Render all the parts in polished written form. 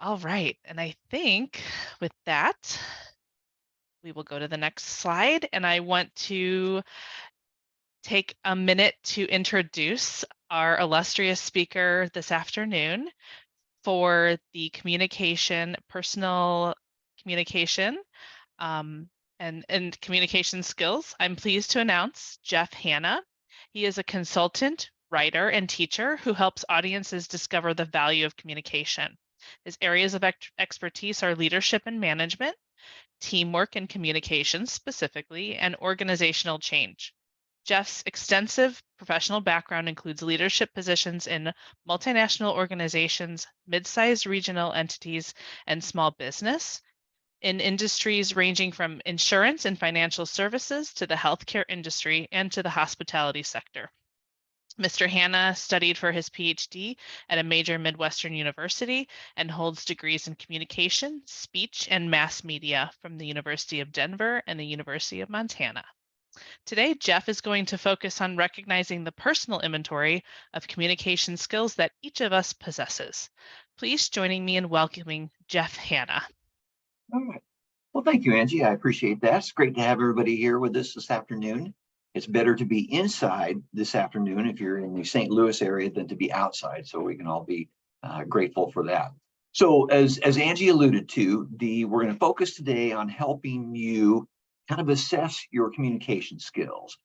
All right. And I think with that, we will go to the next slide. And I want to take a minute to introduce our illustrious speaker this afternoon for the personal communication, um, and communication skills. I'm pleased to announce Jeff Hanna. He is a consultant, writer, and teacher who helps audiences discover the value of communication. His areas of expertise are leadership and management, teamwork and communication specifically, and organizational change. Jeff's extensive professional background includes leadership positions in multinational organizations, mid-sized regional entities, and small business, in industries ranging from insurance and financial services to the healthcare industry and to the hospitality sector. Mr. Hanna studied for his PhD at a major Midwestern university and holds degrees in communication, speech, and mass media from the University of Denver and the University of Montana. Today, Jeff is going to focus on recognizing the personal inventory of communication skills that each of us possesses. Please join me in welcoming Jeff Hanna. All right. Well, thank you, Angie. I appreciate that. It's great to have everybody here with us this afternoon. It's better to be inside this afternoon if you're in the St. Louis area than to be outside. So we can all be grateful for that. So as Angie alluded to, we're going to focus today on helping you kind of assess your communication skills.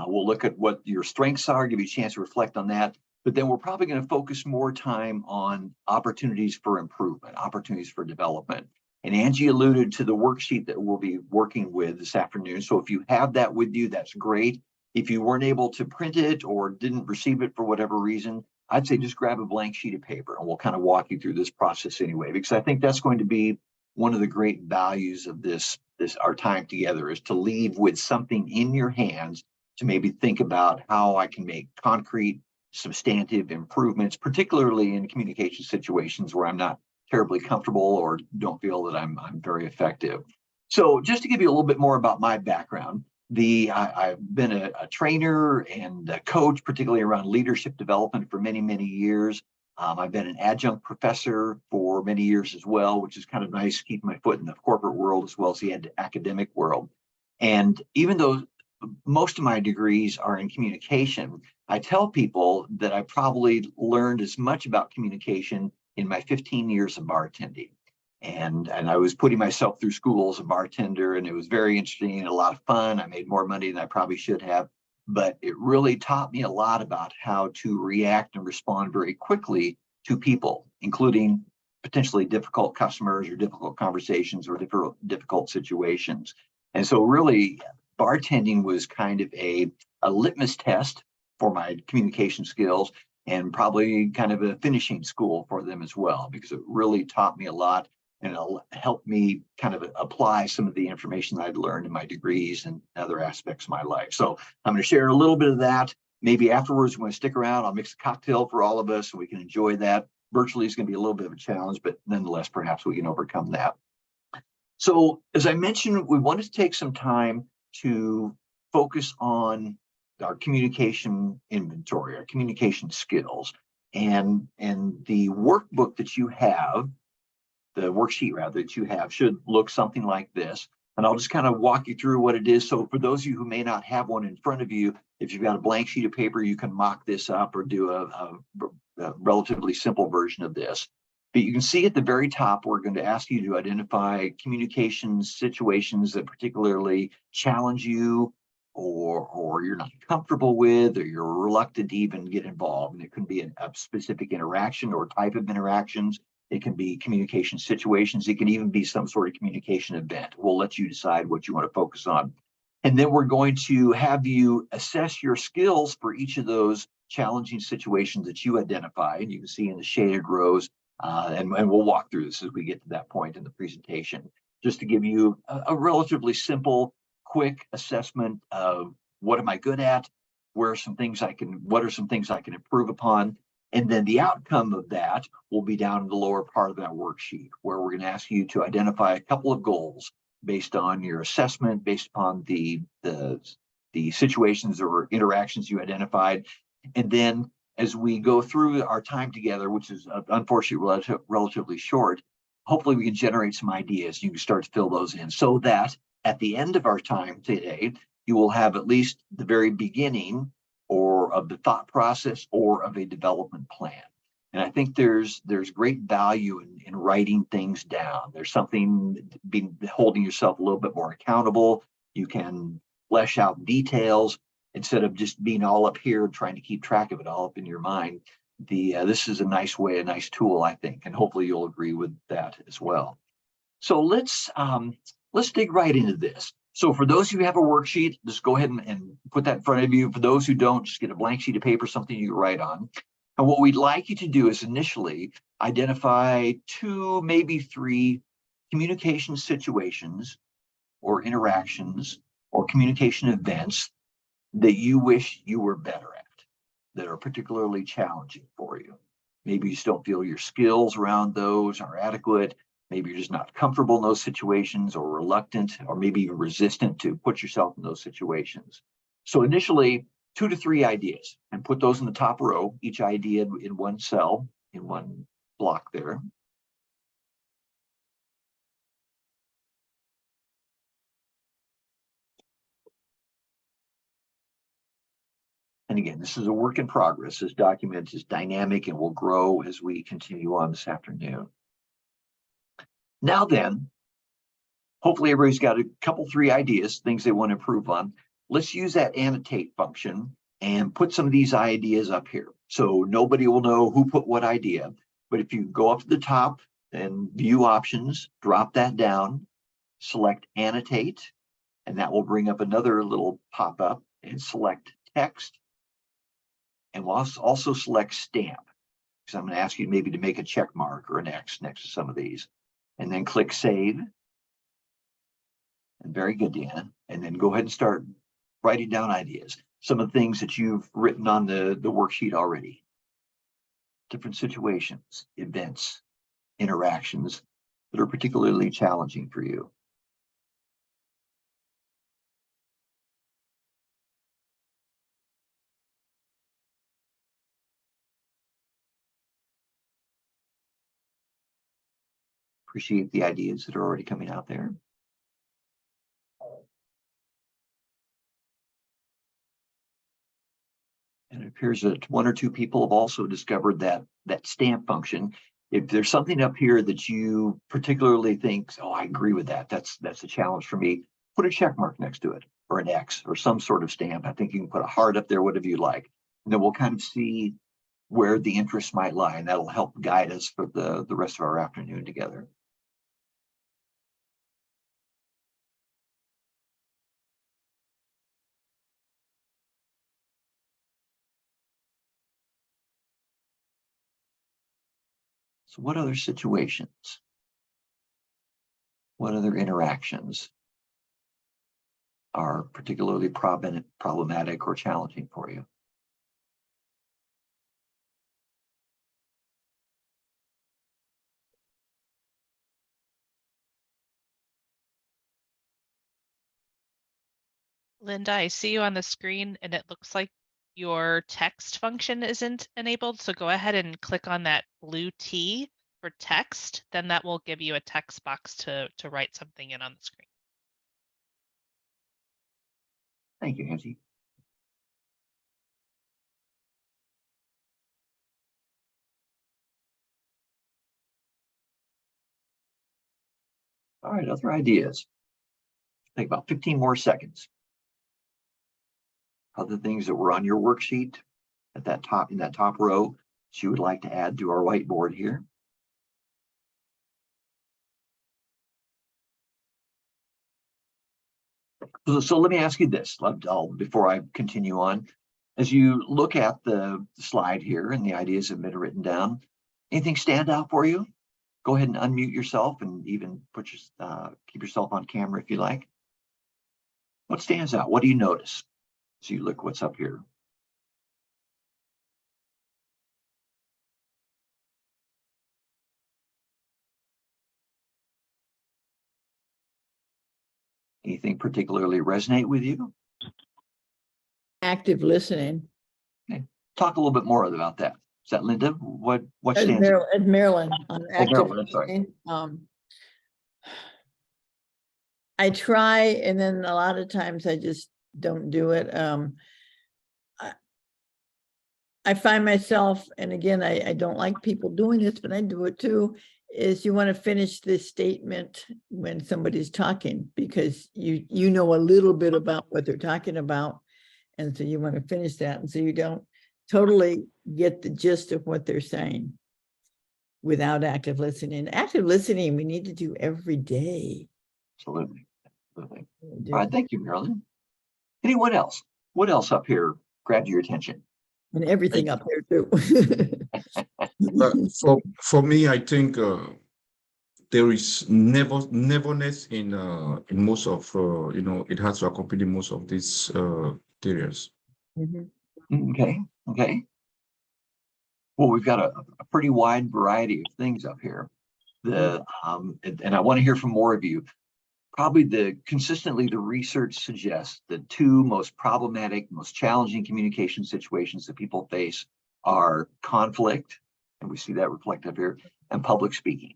We'll look at what your strengths are, give you a chance to reflect on that. But then we're probably going to focus more time on opportunities for improvement, opportunities for development. And Angie alluded to the worksheet that we'll be working with this afternoon. So if you have that with you, that's great. If you weren't able to print it or didn't receive it for whatever reason, I'd say just grab a blank sheet of paper and we'll kind of walk you through this process anyway, because I think that's going to be one of the great values of our time together, is to leave with something in your hands to maybe think about how I can make concrete, substantive improvements, particularly in communication situations where I'm not terribly comfortable or don't feel that I'm very effective. So just to give you a little bit more about my background, I've been a trainer and a coach, particularly around leadership development for many, many years. I've been an adjunct professor for many years as well, which is kind of nice, keeping my foot in the corporate world as well as the academic world. And even though most of my degrees are in communication, I tell people that I probably learned as much about communication in my 15 years of bartending. And I was putting myself through school as a bartender, and it was very interesting and a lot of fun. I made more money than I probably should have, but it really taught me a lot about how to react and respond very quickly to people, including potentially difficult customers or difficult conversations or difficult situations. And so really, bartending was kind of a litmus test for my communication skills, and probably kind of a finishing school for them as well, because it really taught me a lot and it helped me kind of apply some of the information that I'd learned in my degrees and other aspects of my life. So I'm going to share a little bit of that. Maybe afterwards, when I stick around, I'll mix a cocktail for all of us so we can enjoy that. Virtually is going to be a little bit of a challenge, but nonetheless, perhaps we can overcome that. So as I mentioned, we wanted to take some time to focus on our communication inventory, our communication skills, and the workbook that you have, the worksheet rather that you have, should look something like this. And I'll just kind of walk you through what it is. So for those of you who may not have one in front of you, if you've got a blank sheet of paper, you can mock this up or do a relatively simple version of this. But you can see at the very top, we're going to ask you to identify communication situations that particularly challenge you, or you're not comfortable with, or you're reluctant to even get involved. And it can be a specific interaction or type of interactions. It can be communication situations. It can even be some sort of communication event. We'll let you decide what you want to focus on. And then we're going to have you assess your skills for each of those challenging situations that you identify. And you can see in the shaded rows, and we'll walk through this as we get to that point in the presentation, just to give you a relatively simple, quick assessment of what am I good at, what are some things I can improve upon. And then the outcome of that will be down in the lower part of that worksheet, where we're going to ask you to identify a couple of goals based on your assessment, based upon the situations or interactions you identified. And then as we go through our time together, which is unfortunately relatively short, hopefully we can generate some ideas. You can start to fill those in so that at the end of our time today, you will have at least the very beginning or of the thought process or of a development plan. And I think there's great value in writing things down. There's something being holding yourself a little bit more accountable. You can flesh out details instead of just being all up here and trying to keep track of it all up in your mind. This is a nice way, a nice tool, I think, and hopefully you'll agree with that as well. So let's dig right into this. So for those who have a worksheet, just go ahead and put that in front of you. For those who don't, just get a blank sheet of paper, something you can write on. And what we'd like you to do is initially identify 2, maybe 3 communication situations or interactions or communication events that you wish you were better at, that are particularly challenging for you. Maybe you just don't feel your skills around those are adequate. Maybe you're just not comfortable in those situations or reluctant or maybe even resistant to put yourself in those situations. So initially, 2 to 3 ideas and put those in the top row, each idea in one cell, in one block there. And again, this is a work in progress. This document is dynamic and will grow as we continue on this afternoon. Now then, hopefully everybody's got a couple, 3 ideas, things they want to improve on. Let's use that annotate function and put some of these ideas up here. So nobody will know who put what idea, but if you go up to the top and view options, drop that down, select annotate, and that will bring up another little pop-up, and select text. And we'll also select stamp, because I'm going to ask you maybe to make a check mark or an X next to some of these. And then click save. And very good, Deanna. And then go ahead and start writing down ideas. Some of the things that you've written on the worksheet already. Different situations, events, interactions that are particularly challenging for you. Appreciate the ideas that are already coming out there. And it appears that 1 or 2 people have also discovered that stamp function. If there's something up here that you particularly think, oh, I agree with that, that's a challenge for me, put a check mark next to it or an X or some sort of stamp. I think you can put a heart up there, whatever you like. And then we'll kind of see where the interest might lie, and that'll help guide us for the rest of our afternoon together. So what other situations? What other interactions are particularly problematic or challenging for you? Linda, I see you on the screen and it looks like your text function isn't enabled. So go ahead and click on that blue T for text. Then that will give you a text box to write something in on the screen. Thank you, Angie. All right, other ideas. Take about 15 more seconds. Other things that were on your worksheet at that top, in that top row, that you would like to add to our whiteboard here. So let me ask you this, before I continue on. As you look at the slide here and the ideas have been written down, anything stand out for you? Go ahead and unmute yourself and even keep yourself on camera if you like. What stands out? What do you notice as you look what's up here? Anything particularly resonate with you? Active listening. Okay. Talk a little bit more about that. Is that Linda? What stands? At Maryland on active Maryland, I'm sorry. listening. I try, and then a lot of times I just don't do it. I find myself, and again, I don't like people doing this, but I do it too, is you want to finish this statement when somebody's talking because you know a little bit about what they're talking about. And so you want to finish that. And so you don't totally get the gist of what they're saying without active listening. Active listening, we need to do every day. Absolutely. Absolutely. All right. Thank you, Marilyn. Anyone else? What else up here grabbed your attention? And everything up there too. For me, I think there is neverness in most of it has to accompany most of these areas. Okay. Okay. Well, we've got a pretty wide variety of things up here. And I want to hear from more of you. Probably consistently the research suggests the two most problematic, most challenging communication situations that people face are conflict, and we see that reflected up here, and public speaking.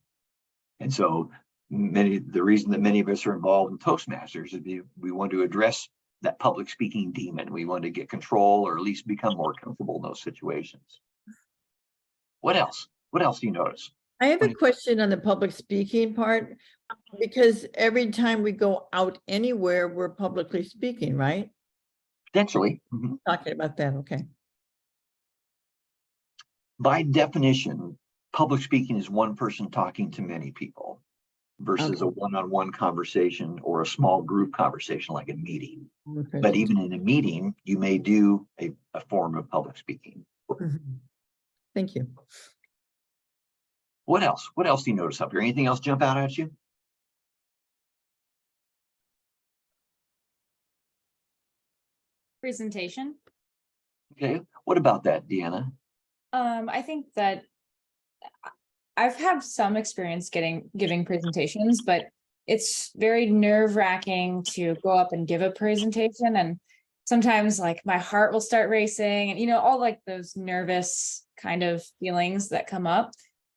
And so the reason that many of us are involved in Toastmasters is we want to address that public speaking demon. We want to get control or at least become more comfortable in those situations. What else? What else do you notice? I have a question on the public speaking part, because every time we go out anywhere, we're publicly speaking, right? Potentially. Talking about that, okay. By definition, public speaking is one person talking to many people versus a one-on-one conversation or a small group conversation like a meeting. But even in a meeting, you may do a form of public speaking. Thank you. What else? What else do you notice up here? Anything else jump out at you? Presentation. Okay. What about that, Deanna? I think that I've had some experience giving presentations, but it's very nerve-wracking to go up and give a presentation. And sometimes like my heart will start racing and, all like those nervous kind of feelings that come up,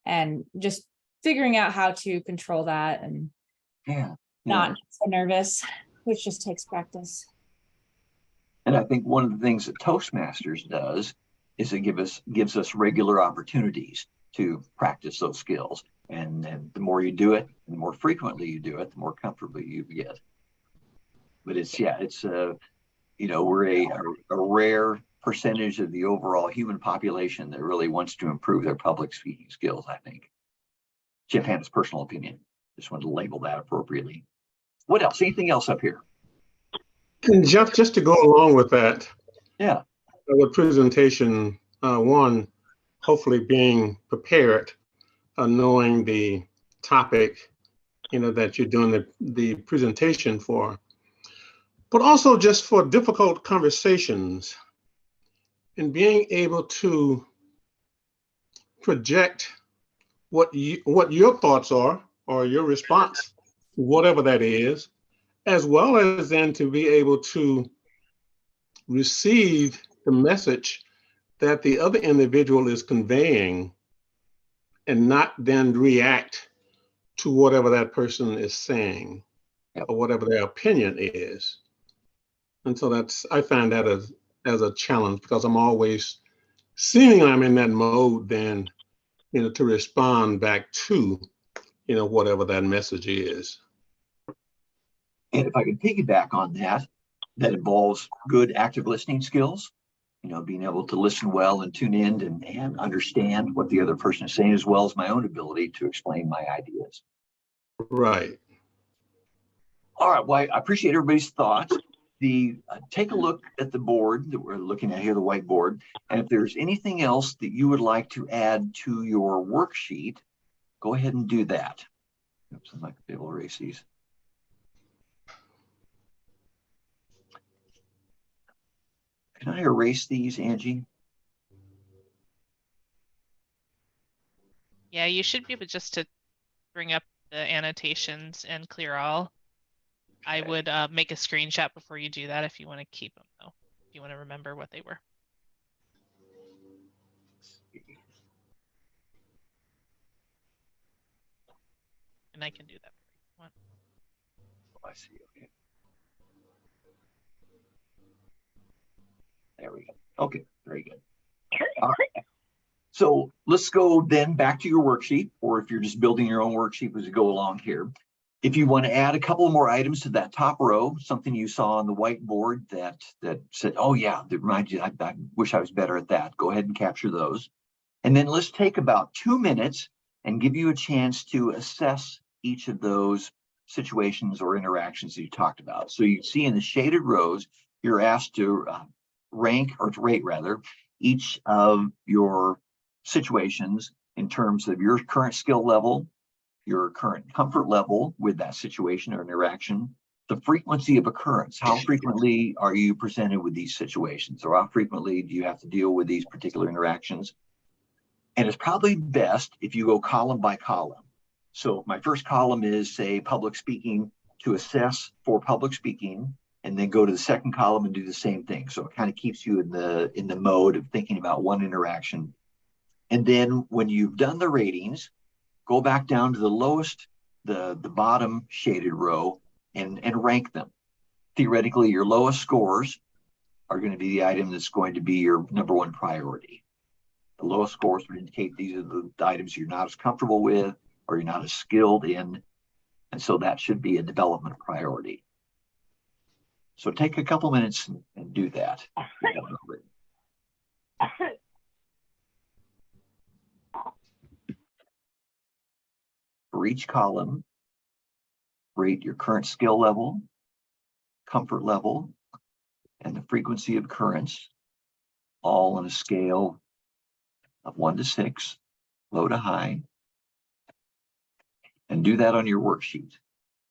and just figuring out how to control that and not so nervous, which just takes practice. And I think one of the things that Toastmasters does is it gives us regular opportunities to practice those skills. And the more you do it, the more frequently you do it, the more comfortable you get. But we're a rare percentage of the overall human population that really wants to improve their public speaking skills, I think. Jeff Hanna's personal opinion. Just wanted to label that appropriately. What else? Anything else up here? And Jeff, just to go along with that, with presentation one, hopefully being prepared, knowing the topic, that you're doing the presentation for, but also just for difficult conversations and being able to project what your thoughts are or your response, whatever that is, as well as then to be able to receive the message that the other individual is conveying and not then react to whatever that person is saying or whatever their opinion is. And so I find that as a challenge, because I'm always seemingly I'm in that mode then, to respond back to, whatever that message is. And if I could piggyback on that involves good active listening skills, being able to listen well and tune in and understand what the other person is saying, as well as my own ability to explain my ideas. Right. All right. Well, I appreciate everybody's thoughts. Take a look at the board that we're looking at here, the whiteboard. And if there's anything else that you would like to add to your worksheet, go ahead and do that. Oops, I might be able to erase these. Can I erase these, Angie? Yeah, you should be able just to bring up the annotations and clear all. Okay. I would make a screenshot before you do that if you want to keep them, though. If you want to remember what they were. and I can do that. I see. Okay. There we go. Okay, very good. All right. So let's go then back to your worksheet, or if you're just building your own worksheet as you go along here. If you want to add a couple more items to that top row, something you saw on the whiteboard that said, oh yeah, that reminds you, I wish I was better at that. Go ahead and capture those. And then let's take about 2 minutes and give you a chance to assess each of those situations or interactions that you talked about. So you see in the shaded rows, you're asked to rank, or to rate rather, each of your situations in terms of your current skill level, your current comfort level with that situation or interaction, the frequency of occurrence. How frequently are you presented with these situations, or how frequently do you have to deal with these particular interactions? And it's probably best if you go column by column. So my first column is, say, public speaking, to assess for public speaking, and then go to the second column and do the same thing. So it kind of keeps you in the mode of thinking about one interaction. And then when you've done the ratings, go back down to the lowest, the bottom shaded row, and rank them. Theoretically, your lowest scores are going to be the item that's going to be your number one priority. The lowest scores would indicate these are the items you're not as comfortable with or you're not as skilled in. And so that should be a development priority. So take a couple minutes and do that. For each column, rate your current skill level, comfort level, and the frequency of occurrence, all on a scale of 1 to 6, low to high, and do that on your worksheet.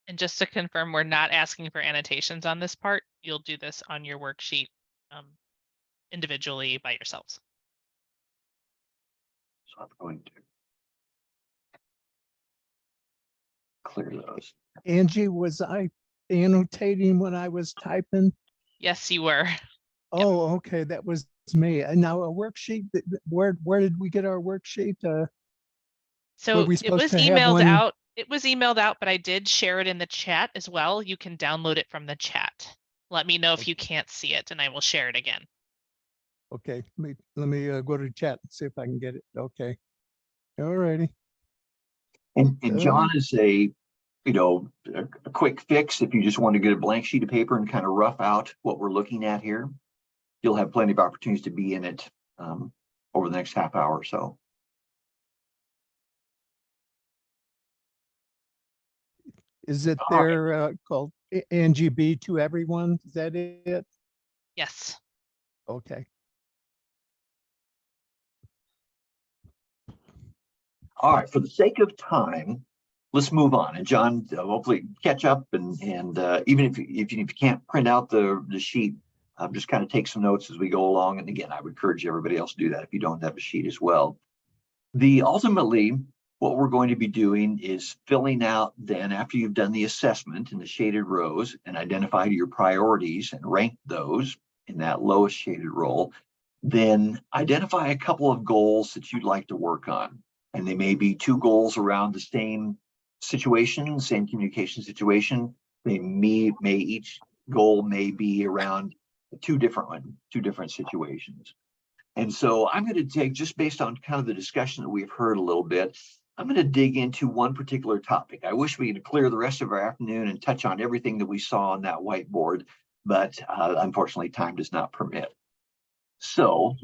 And just to confirm, we're not asking for annotations on this part. You'll do this on your worksheet individually by yourselves. So I'm going to clear those. Angie, was I annotating when I was typing? Yes, you were. Oh, okay, that was me. And now a worksheet, where did we get our worksheet? So we it supposed was to have emailed one? out. It was emailed out, but I did share it in the chat as well. You can download it from the chat. Let me know if you can't see it, and I will share it again. Okay, let me go to chat and see if I can get it. Okay. All righty. And John is a quick fix. If you just want to get a blank sheet of paper and kind of rough out what we're looking at here, you'll have plenty of opportunities to be in it over the next half hour or so. Is it All there called Angie B to everyone? Is that it? Yes. Okay. All right, for the sake of time, let's move on. And John, hopefully catch up and even if you can't print out the sheet, just kind of take some notes as we go along. And again, I would encourage everybody else to do that if you don't have a sheet as well. Ultimately, what we're going to be doing is filling out then, after you've done the assessment in the shaded rows and identified your priorities and ranked those in that lowest shaded row, then identify a couple of goals that you'd like to work on. And they may be 2 goals around the same situation, same communication situation. Each goal may be around two different situations. And so I'm going to take, just based on kind of the discussion that we've heard a little bit, I'm going to dig into one particular topic. I wish we could clear the rest of our afternoon and touch on everything that we saw on that whiteboard, but unfortunately time does not permit. So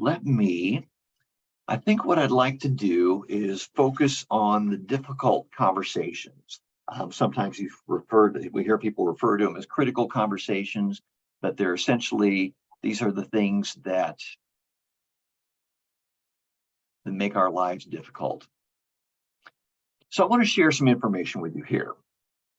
I think what I'd like to do is focus on the difficult conversations. Sometimes we hear people refer to them as critical conversations, but they're essentially, these are the things that make our lives difficult. So I want to share some information with you here.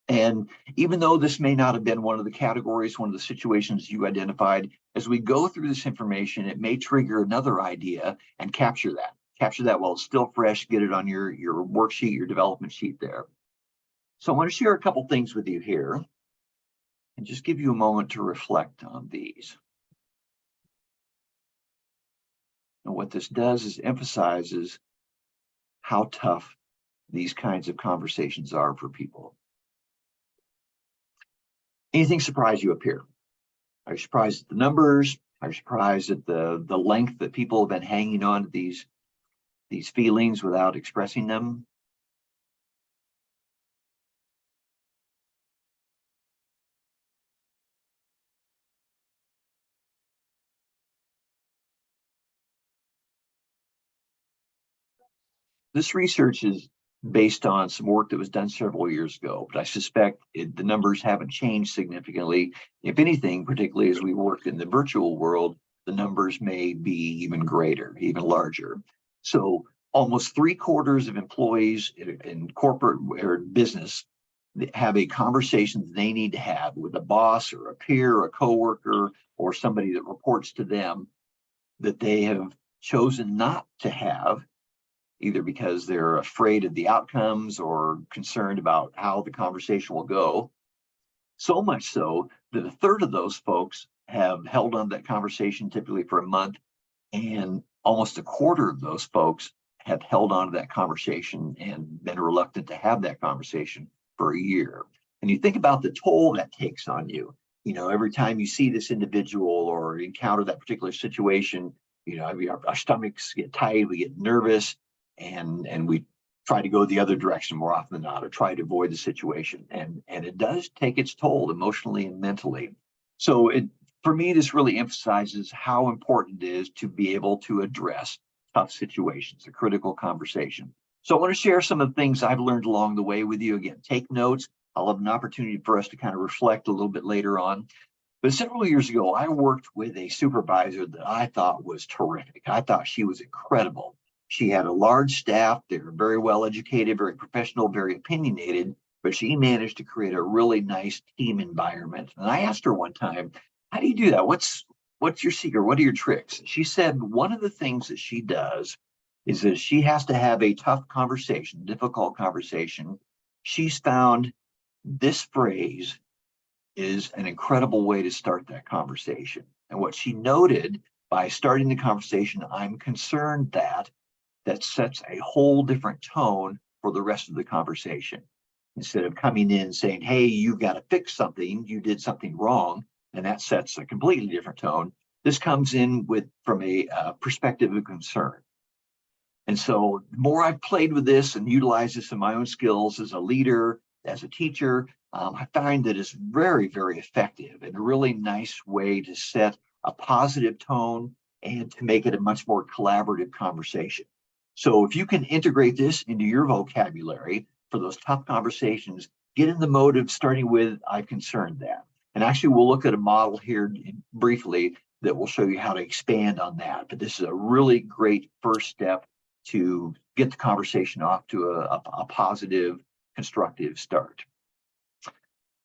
And even though this may not have been one of the categories, one of the situations you identified, as we go through this information, it may trigger another idea and capture that while it's still fresh, get it on your worksheet, your development sheet there. So I want to share a couple things with you here and just give you a moment to reflect on these. And what this does is emphasizes how tough these kinds of conversations are for people. Anything surprise you up here? Are you surprised at the numbers? Are you surprised at the length that people have been hanging on to these feelings without expressing them? This research is based on some work that was done several years ago, but I suspect the numbers haven't changed significantly. If anything, particularly as we work in the virtual world, the numbers may be even greater, even larger. So almost 3/4 of employees in corporate or business have a conversation that they need to have with a boss or a peer or a coworker or somebody that reports to them that they have chosen not to have, either because they're afraid of the outcomes or concerned about how the conversation will go. So much so that 1/3 of those folks have held on to that conversation typically for a month, and almost 1/4 of those folks have held on to that conversation and been reluctant to have that conversation for a year. And you think about the toll that takes on you. Every time you see this individual or encounter that particular situation, our stomachs get tight, we get nervous, and we try to go the other direction more often than not, or try to avoid the situation. And it does take its toll emotionally and mentally. So for me, this really emphasizes how important it is to be able to address tough situations, a critical conversation. So I want to share some of the things I've learned along the way with you. Again, take notes. I'll have an opportunity for us to kind of reflect a little bit later on. But several years ago, I worked with a supervisor that I thought was terrific. I thought she was incredible. She had a large staff. They were very well educated, very professional, very opinionated, but she managed to create a really nice team environment. And I asked her one time, how do you do that? What's your secret? What are your tricks? She said one of the things that she does is that she has to have a tough conversation, difficult conversation. She's found this phrase is an incredible way to start that conversation. And what she noted by starting the conversation, I'm concerned that sets a whole different tone for the rest of the conversation. Instead of coming in saying, hey, you've got to fix something, you did something wrong, and that sets a completely different tone. This comes in from a perspective of concern. And so the more I've played with this and utilized this in my own skills as a leader, as a teacher, I find that it's very, very effective and a really nice way to set a positive tone and to make it a much more collaborative conversation. So if you can integrate this into your vocabulary for those tough conversations, get in the mode of starting with, I'm concerned that. And actually, we'll look at a model here briefly that will show you how to expand on that. But this is a really great first step to get the conversation off to a positive, constructive start.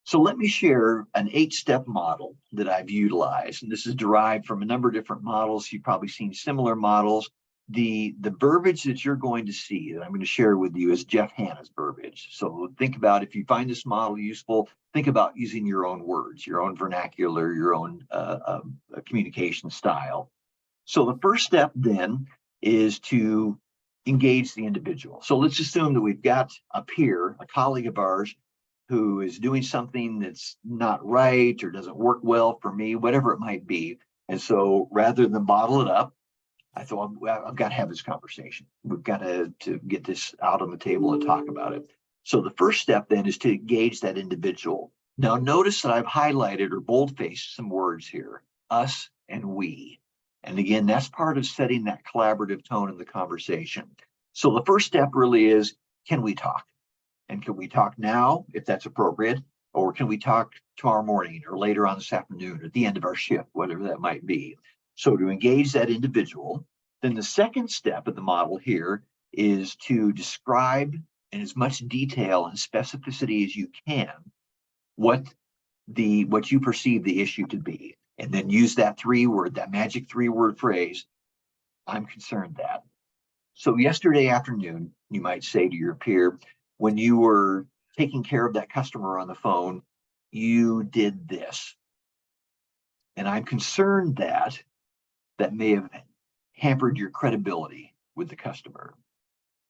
So let me share an 8-step model that I've utilized. And this is derived from a number of different models. You've probably seen similar models. The verbiage that you're going to see that I'm going to share with you is Jeff Hanna's verbiage. So think about, if you find this model useful, think about using your own words, your own vernacular, your own communication style. So the first step then is to engage the individual. So let's assume that we've got a peer, a colleague of ours, who is doing something that's not right or doesn't work well for me, whatever it might be. And so rather than bottle it up, I thought, I've got to have this conversation. We've got to get this out on the table and talk about it. So the first step then is to engage that individual. Now notice that I've highlighted or boldfaced some words here, us and we. And again, that's part of setting that collaborative tone in the conversation. So the first step really is, can we talk? And can we talk now, if that's appropriate? Or can we talk tomorrow morning or later on this afternoon or at the end of our shift, whatever that might be? So to engage that individual, then the second step of the model here is to describe in as much detail and specificity as you can what you perceive the issue to be. And then use that magic 3-word phrase, I'm concerned that. So yesterday afternoon, you might say to your peer, when you were taking care of that customer on the phone, you did this. And I'm concerned that may have hampered your credibility with the customer.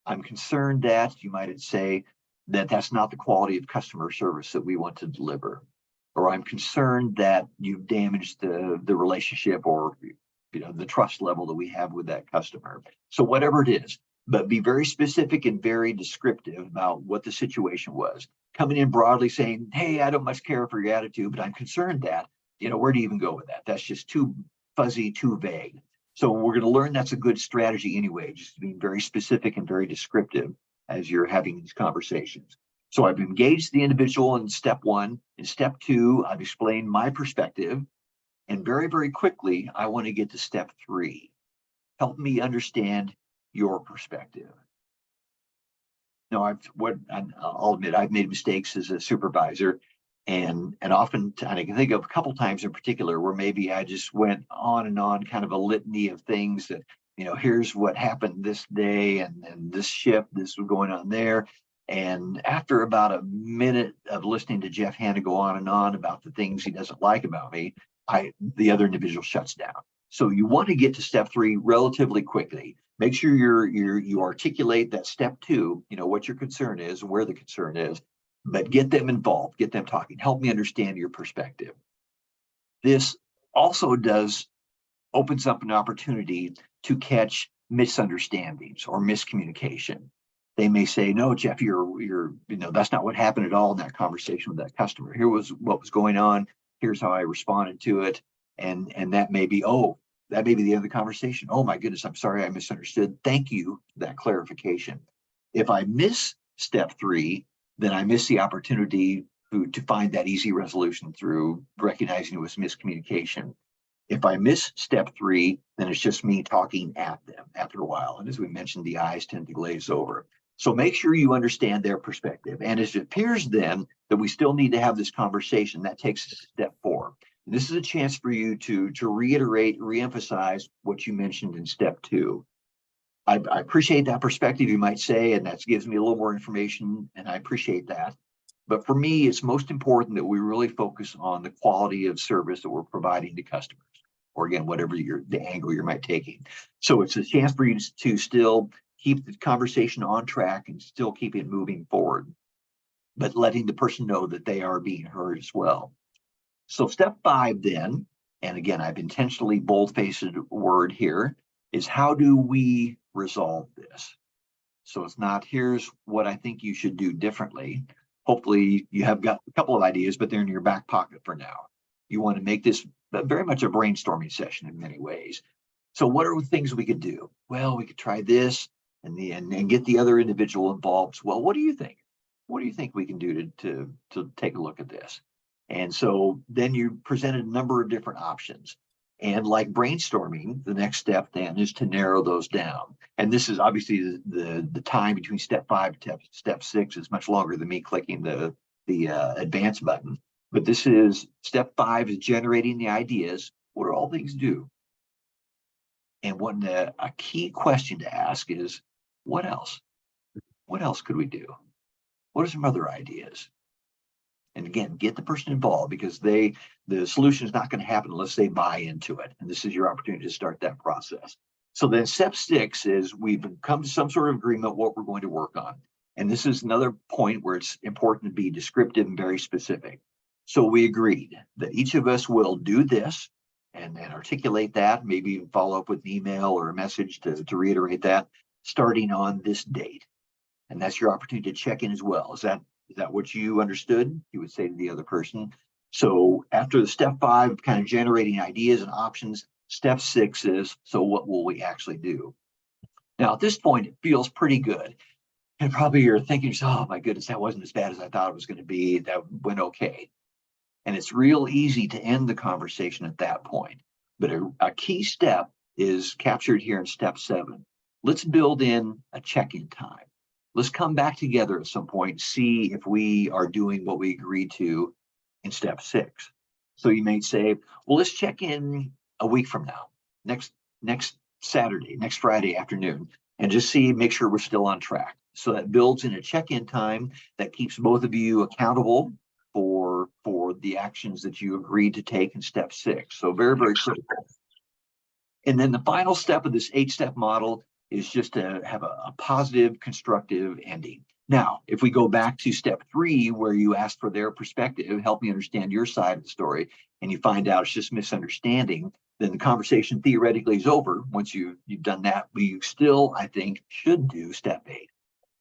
I'm concerned that, you might say, that that's not the quality of customer service that we want to deliver. Or I'm concerned that you've damaged the relationship or the trust level that we have with that customer. So whatever it is, but be very specific and very descriptive about what the situation was. Coming in broadly saying, hey, I don't much care for your attitude, but I'm concerned that, where do you even go with that? That's just too fuzzy, too vague. So we're going to learn that's a good strategy anyway, just being very specific and very descriptive as you're having these conversations. So I've engaged the individual in step 1. In step 2, I've explained my perspective. And very, very quickly, I want to get to step 3. Help me understand your perspective. Now, I'll admit I've made mistakes as a supervisor, and often, and I can think of a couple times in particular where maybe I just went on and on, kind of a litany of things that, here's what happened this day, and this shift, this was going on there. And after about a minute of listening to Jeff Hanna go on and on about the things he doesn't like about me, the other individual shuts down. So you want to get to step 3 relatively quickly. Make sure you articulate that step 2, what your concern is, where the concern is, but get them involved, get them talking. Help me understand your perspective. This also opens up an opportunity to catch misunderstandings or miscommunication. They may say, no, Jeff, that's not what happened at all in that conversation with that customer. Here was what was going on. Here's how I responded to it. And that may be, that may be the end of the conversation. Oh my goodness, I'm sorry, I misunderstood. Thank you for that clarification. If I miss step 3, then I miss the opportunity to find that easy resolution through recognizing it was miscommunication. If I miss step 3, then it's just me talking at them after a while. And as we mentioned, the eyes tend to glaze over. So make sure you understand their perspective. And as it appears then that we still need to have this conversation, that takes us to step 4. And this is a chance for you to reiterate, reemphasize what you mentioned in step 2. I appreciate that perspective, you might say, and that gives me a little more information, and I appreciate that. But for me, it's most important that we really focus on the quality of service that we're providing to customers, or again, whatever the angle you might taking. So it's a chance for you to still keep the conversation on track and still keep it moving forward, but letting the person know that they are being heard as well. So step 5 then, and again, I've intentionally bold-faced word here, is how do we resolve this? So it's not, here's what I think you should do differently. Hopefully you have got a couple of ideas, but they're in your back pocket for now. You want to make this very much a brainstorming session in many ways. So what are the things we could do? Well, we could try this and get the other individual involved. Well, what do you think? What do you think we can do to take a look at this? And so then you presented a number of different options. And like brainstorming, the next step then is to narrow those down. And this is obviously the time between step 5 and step 6 is much longer than me clicking the advance button. But this is step 5 is generating the ideas. What do all things do? And a key question to ask is, what else? What else could we do? What are some other ideas? And again, get the person involved, because the solution is not going to happen unless they buy into it. And this is your opportunity to start that process. So then step 6 is we've come to some sort of agreement what we're going to work on. And this is another point where it's important to be descriptive and very specific. So we agreed that each of us will do this and articulate that, maybe even follow up with an email or a message to reiterate that, starting on this date. And that's your opportunity to check in as well. Is that what you understood? You would say to the other person. So after the step 5, kind of generating ideas and options, step 6 is, so what will we actually do? Now, at this point, it feels pretty good. And probably you're thinking, oh my goodness, that wasn't as bad as I thought it was going to be. That went okay. And it's real easy to end the conversation at that point. But a key step is captured here in step 7. Let's build in a check-in time. Let's come back together at some point, see if we are doing what we agreed to in step 6. So you may say, well, let's check in a week from now, next Saturday, next Friday afternoon, and just make sure we're still on track. So that builds in a check-in time that keeps both of you accountable for the actions that you agreed to take in step 6. So very, very critical. And then the final step of this 8-step model is just to have a positive, constructive ending. Now, if we go back to step 3, where you ask for their perspective, help me understand your side of the story, and you find out it's just misunderstanding, then the conversation theoretically is over. Once you've done that, but you still, I think, should do step 8.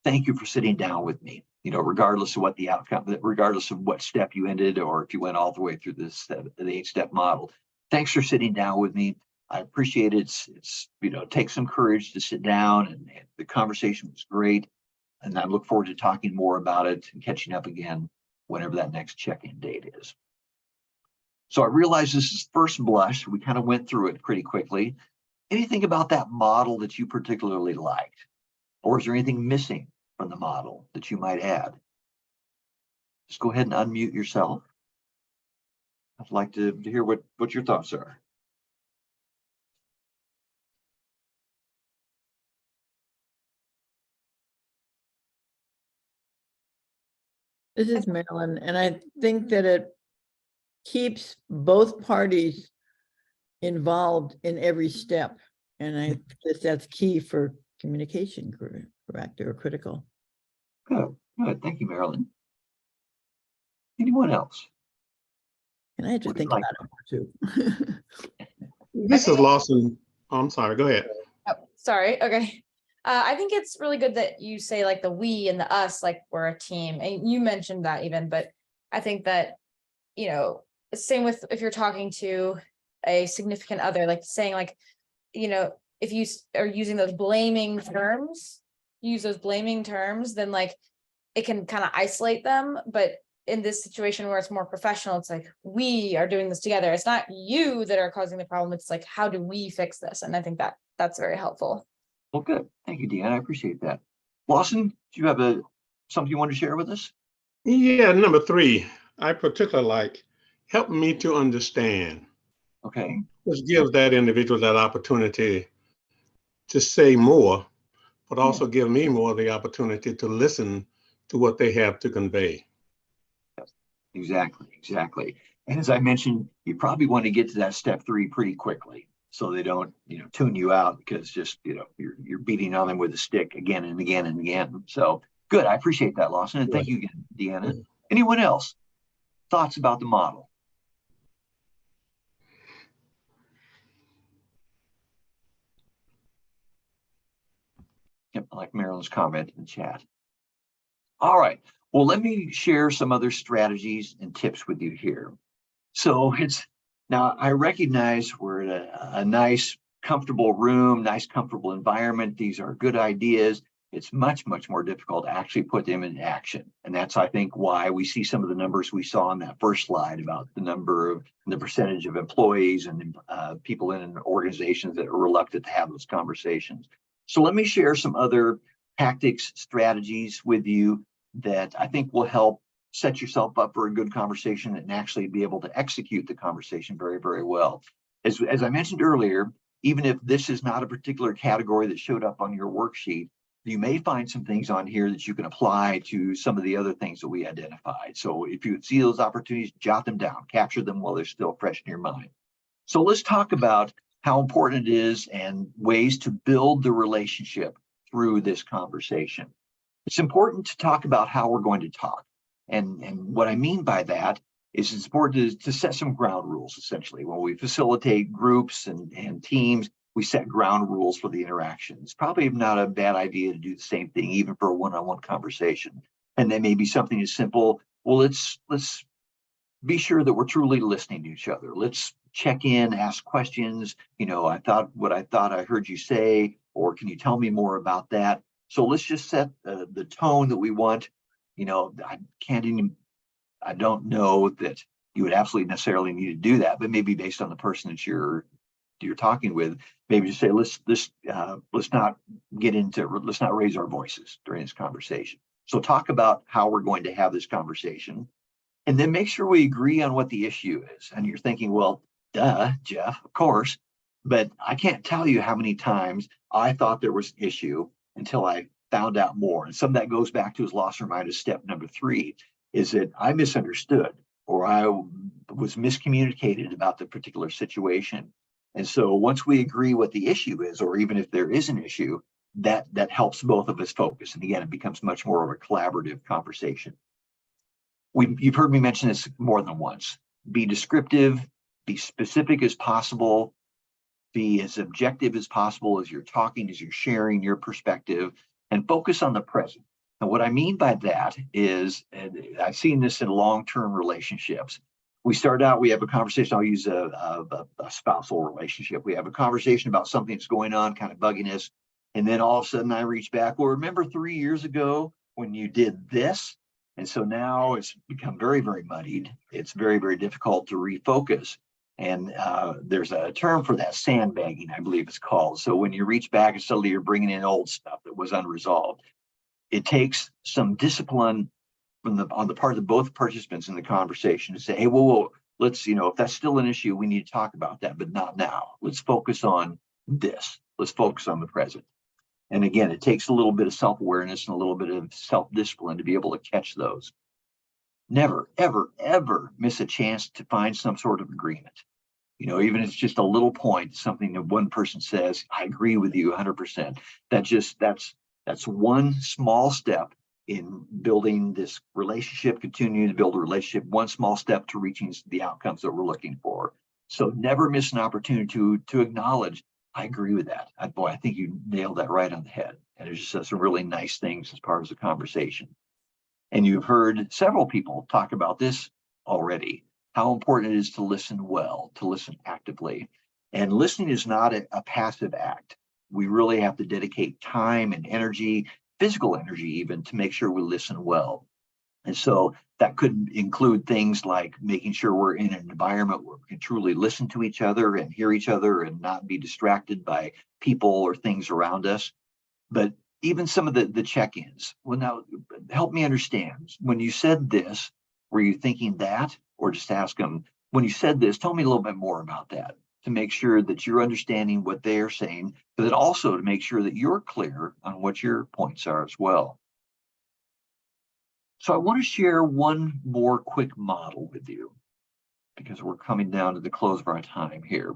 Thank you for sitting down with me. You know, regardless of what the outcome, regardless of what step you ended, or if you went all the way through this the 8-step model. Thanks for sitting down with me. I appreciate it. It's you know, it takes some courage to sit down, and the conversation was great. And I look forward to talking more about it and catching up again whenever that next check-in date is. So I realize this is first blush. We kind of went through it pretty quickly. Anything about that model that you particularly liked? Or is there anything missing from the model that you might add? Just go ahead and unmute yourself. I'd like to hear what your thoughts are. This is Marilyn, and I think that it keeps both parties involved in every step. And I guess that's key for communication, correct, or critical. Good, good. Thank you, Marilyn. Anyone else? And I had to Would you think like- about it more too. This is Lawson. Oh, I'm sorry, go ahead. Oh, sorry. Okay. I think it's really good that you say like the we and the us, like we're a team. And you mentioned that even, but I think that, you know, same with if you're talking to a significant other, like saying like, you know, if you are using those blaming terms, then like it can kind of isolate them. But in this situation where it's more professional, it's like, we are doing this together. It's not you that are causing the problem. It's like, how do we fix this? And I think that that's very helpful. Well, good. Thank you, Deanna. I appreciate that. Lawson, do you have something you want to share with us? Yeah, number 3, I particularly like, help me to understand. Okay. Which gives that individual that opportunity to say more, but also give me more the opportunity to listen to what they have to convey. Exactly, exactly. And as I mentioned, you probably want to get to that step 3 pretty quickly, so they don't, you know, tune you out, because just, you know, you're beating on them with a stick again and again and again. So good. I appreciate that, Lawson. And thank you again, Deanna. Anyone else? Thoughts about the model? Yep, I like Marilyn's comment in the chat. All right. Well, let me share some other strategies and tips with you here. So now I recognize we're in a nice, comfortable room, nice, comfortable environment. These are good ideas. It's much, much more difficult to actually put them in action. And that's, I think, why we see some of the numbers we saw on that first slide about the percentage of employees and people in organizations that are reluctant to have those conversations. So let me share some other tactics, strategies with you that I think will help set yourself up for a good conversation and actually be able to execute the conversation very, very well. As I mentioned earlier, even if this is not a particular category that showed up on your worksheet, you may find some things on here that you can apply to some of the other things that we identified. So if you see those opportunities, jot them down, capture them while they're still fresh in your mind. So let's talk about how important it is and ways to build the relationship through this conversation. It's important to talk about how we're going to talk. And what I mean by that is it's important to set some ground rules, essentially. When we facilitate groups and teams, we set ground rules for the interaction. It's probably not a bad idea to do the same thing, even for a one-on-one conversation. And then maybe something as simple, well, let's be sure that we're truly listening to each other. Let's check in, ask questions. You know, I thought I heard you say, or can you tell me more about that? So let's just set the tone that we want. You know, I don't know that you would absolutely necessarily need to do that, but maybe based on the person that you're talking with, maybe just say, let's not raise our voices during this conversation. So talk about how we're going to have this conversation, and then make sure we agree on what the issue is. And you're thinking, well, duh, Jeff, of course, but I can't tell you how many times I thought there was an issue until I found out more. And some of that goes back to his loss reminder step number 3, is that I misunderstood or I was miscommunicated about the particular situation. And so once we agree what the issue is, or even if there is an issue, that helps both of us focus. And again, it becomes much more of a collaborative conversation. You've heard me mention this more than once. Be descriptive, be specific as possible, be as objective as possible as you're talking, as you're sharing your perspective, and focus on the present. And what I mean by that is, and I've seen this in long-term relationships. We start out, we have a conversation, I'll use a spousal relationship. We have a conversation about something that's going on, kind of bugging us. And then all of a sudden I reach back, well, remember 3 years ago when you did this? And so now it's become very, very muddied. It's very, very difficult to refocus. And there's a term for that, sandbagging, I believe it's called. So when you reach back and suddenly you're bringing in old stuff that was unresolved, it takes some discipline on the part of both participants in the conversation to say, hey, whoa, let's, if that's still an issue, we need to talk about that, but not now. Let's focus on this. Let's focus on the present. And again, it takes a little bit of self-awareness and a little bit of self-discipline to be able to catch those. Never, ever, ever miss a chance to find some sort of agreement. Even if it's just a little point, something that one person says, I agree with you 100%. That's one small step in building this relationship, continuing to build a relationship, one small step to reaching the outcomes that we're looking for. So never miss an opportunity to acknowledge, I agree with that. Boy, I think you nailed that right on the head. And there's just some really nice things as part of the conversation. And you've heard several people talk about this already, how important it is to listen well, to listen actively. And listening is not a passive act. We really have to dedicate time and energy, physical energy even, to make sure we listen well. And so that could include things like making sure we're in an environment where we can truly listen to each other and hear each other and not be distracted by people or things around us. But even some of the check-ins. Well, now help me understand. When you said this, were you thinking that? Or just ask them, when you said this, tell me a little bit more about that, to make sure that you're understanding what they're saying, but then also to make sure that you're clear on what your points are as well. So I want to share one more quick model with you because we're coming down to the close of our time here.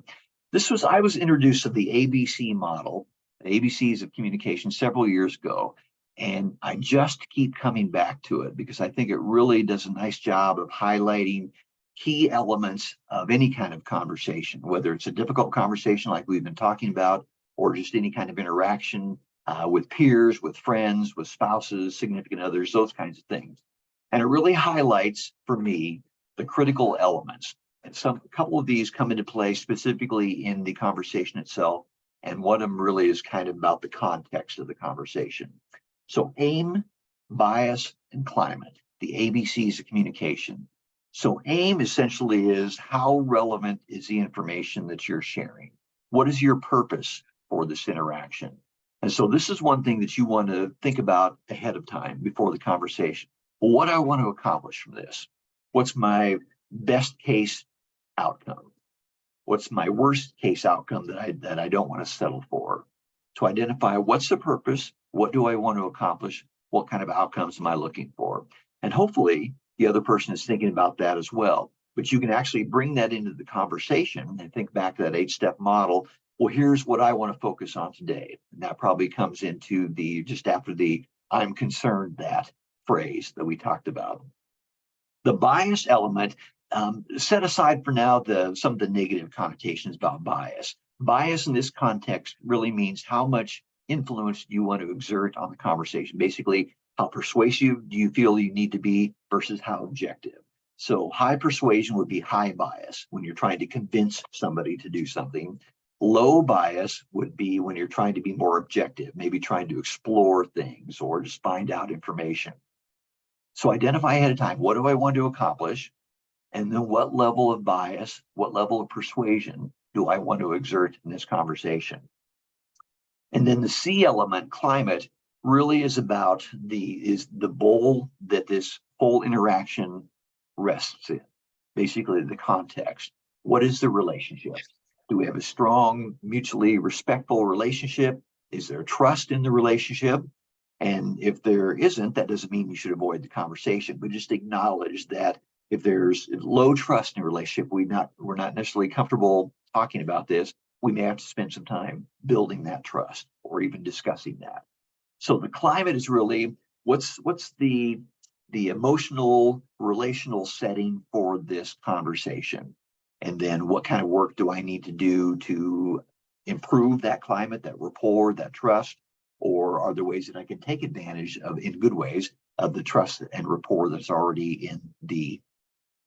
I was introduced to the ABC model, ABCs of communication, several years ago, and I just keep coming back to it because I think it really does a nice job of highlighting key elements of any kind of conversation, whether it's a difficult conversation like we've been talking about, or just any kind of interaction with peers, with friends, with spouses, significant others, those kinds of things. And it really highlights for me the critical elements. And a couple of these come into play specifically in the conversation itself. And one of them really is kind of about the context of the conversation. So aim, bias, and climate, the ABCs of communication. So aim essentially is how relevant is the information that you're sharing? What is your purpose for this interaction? And so this is one thing that you want to think about ahead of time before the conversation. Well, what do I want to accomplish from this? What's my best case outcome? What's my worst case outcome that I don't want to settle for? To identify what's the purpose, what do I want to accomplish, what kind of outcomes am I looking for? And hopefully the other person is thinking about that as well. But you can actually bring that into the conversation and think back to that 8-step model. Well, here's what I want to focus on today. And that probably comes into just after the I'm concerned that phrase that we talked about. The bias element, set aside for now some of the negative connotations about bias. Bias in this context really means how much influence do you want to exert on the conversation? Basically, how persuasive do you feel you need to be versus how objective? So high persuasion would be high bias when you're trying to convince somebody to do something. Low bias would be when you're trying to be more objective, maybe trying to explore things or just find out information. So identify ahead of time, what do I want to accomplish? And then what level of bias, what level of persuasion do I want to exert in this conversation? And then the C element, climate, really is about the bowl that this whole interaction rests in. Basically the context. What is the relationship? Do we have a strong, mutually respectful relationship? Is there trust in the relationship? And if there isn't, that doesn't mean you should avoid the conversation, but just acknowledge that if there's low trust in a relationship, we're not necessarily comfortable talking about this. we may have to spend some time building that trust or even discussing that. So the climate is really what's the emotional relational setting for this conversation, and then what kind of work do I need to do to improve that climate, that rapport, that trust, or are there ways that I can take advantage of, in good ways, of the trust and rapport that's already in the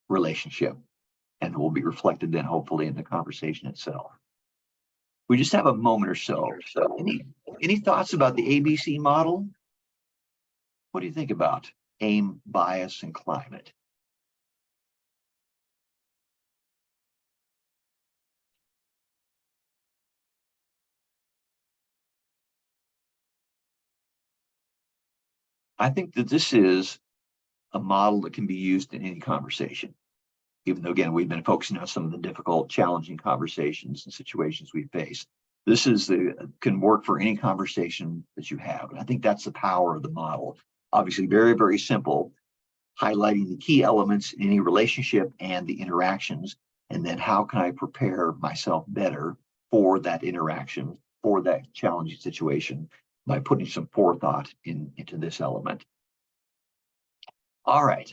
relationship, and will be reflected then hopefully in the conversation itself. We just have a moment or so. So any thoughts about the ABC model? What do you think about aim, bias, and climate? I think that this is a model that can be used in any conversation, even though, again, we've been focusing on some of the difficult, challenging conversations and situations we face. This can work for any conversation that you have. And I think that's the power of the model. Obviously, very, very simple, highlighting the key elements in any relationship and the interactions. And then how can I prepare myself better for that interaction, for that challenging situation, by putting some forethought into this element. All right.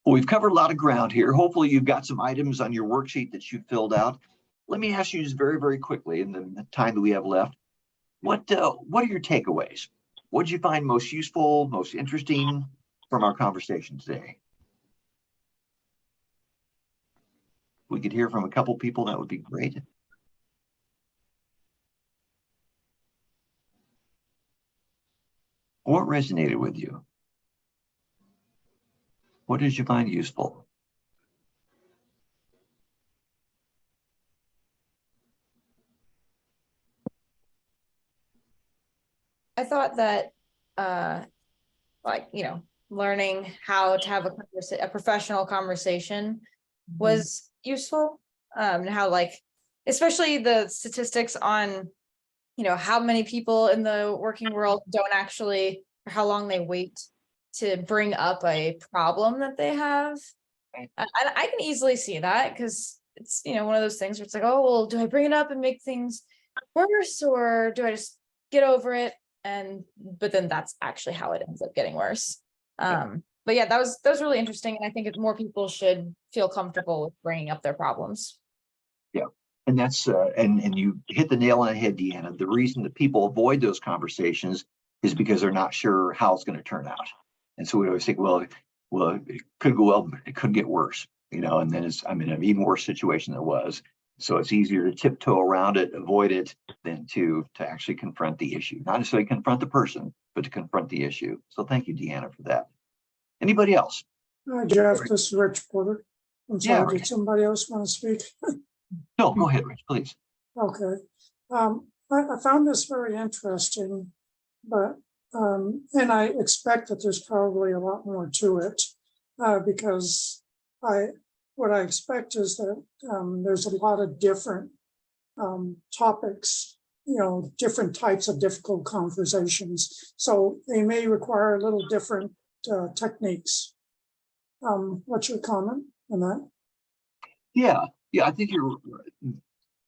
Well, we've covered a lot of ground here. Hopefully you've got some items on your worksheet that you filled out. Let me ask you just very, very quickly in the time that we have left, what are your takeaways? What did you find most useful, most interesting from our conversation today? If we could hear from a couple people, that would be great. What resonated with you? What did you find useful? I thought that, like, learning how to have a professional conversation was useful. And how, like, especially the statistics on, how many people in the working world don't actually, or how long they wait to bring up a problem that they have. Right. I can easily see that, because it's, one of those things where it's like, oh, well, do I bring it up and make things worse, or do I just get over it? But then that's actually how it ends up getting worse. But yeah, that was really interesting. And I think more people should feel comfortable with bringing up their problems. Yeah. And that's and you hit the nail on the head, Deanna. The reason that people avoid those conversations is because they're not sure how it's going to turn out. And so we always think, well, it could go well, but it could get worse, and then I'm in an even worse situation than it was. So it's easier to tiptoe around it, avoid it, than to actually confront the issue. Not necessarily confront the person, but to confront the issue. So thank you, Deanna, for that. Anybody else? Hi, Jeff, this is Rich Porter. I'm Yeah, sorry, Rich. did somebody else want to speak? No, go ahead, Rich, please. Okay. I found this very interesting, but, and I expect that there's probably a lot more to it, because what I expect is that there's a lot of different topics, different types of difficult conversations. So they may require a little different techniques. What's your comment on that? Yeah, I think you're,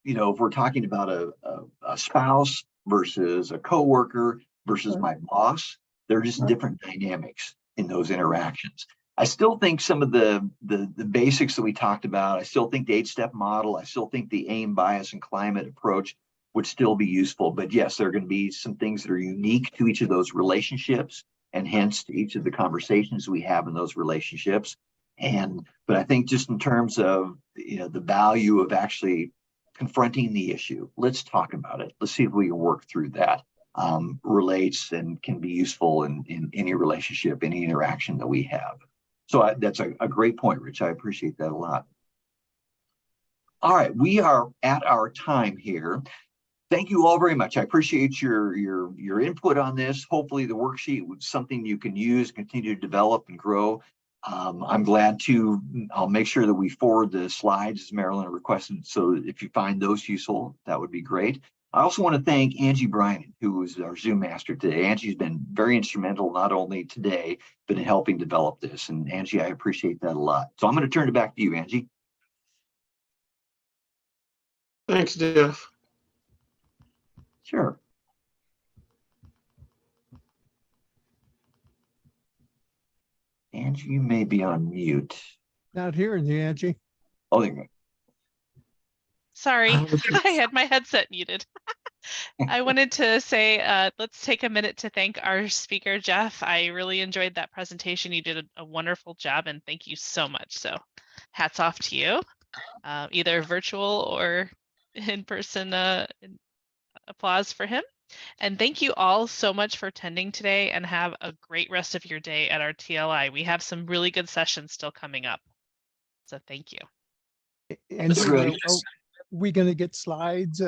if we're talking about a spouse versus a coworker versus Right. my boss, they're just Right. different dynamics in those interactions. I still think some of the basics that we talked about, I still think the 8-step model, I still think the aim, bias, and climate approach would still be useful. But yes, there are going to be some things that are unique to each of those relationships, and hence to each of the conversations we have in those relationships. But I think just in terms of the value of actually confronting the issue, let's talk about it. Let's see if we can work through that. Relates and can be useful in any relationship, any interaction that we have. So that's a great point, Rich. I appreciate that a lot. All right, we are at our time here. Thank you all very much. I appreciate your input on this. Hopefully the worksheet was something you can use, continue to develop and grow. I'm glad I'll make sure that we forward the slides as Marilyn requested. So if you find those useful, that would be great. I also want to thank Angie Bryan, who is our Zoom master today. Angie's been very instrumental, not only today, but in helping develop this. And Angie, I appreciate that a lot. So I'm going to turn it back to you, Angie. Thanks, Jeff. Sure. Angie, you may be on mute. Not hearing you, Angie. Oh, there you go. Sorry, I had my headset muted. I wanted to say, let's take a minute to thank our speaker, Jeff. I really enjoyed that presentation. You did a wonderful job, and thank you so much. So hats off to you, either virtual or in person. Applause for him. And thank you all so much for attending today, and have a great rest of your day at our TLI. We have some really good sessions still coming up. So thank you. Angie, Really? are we going to get slides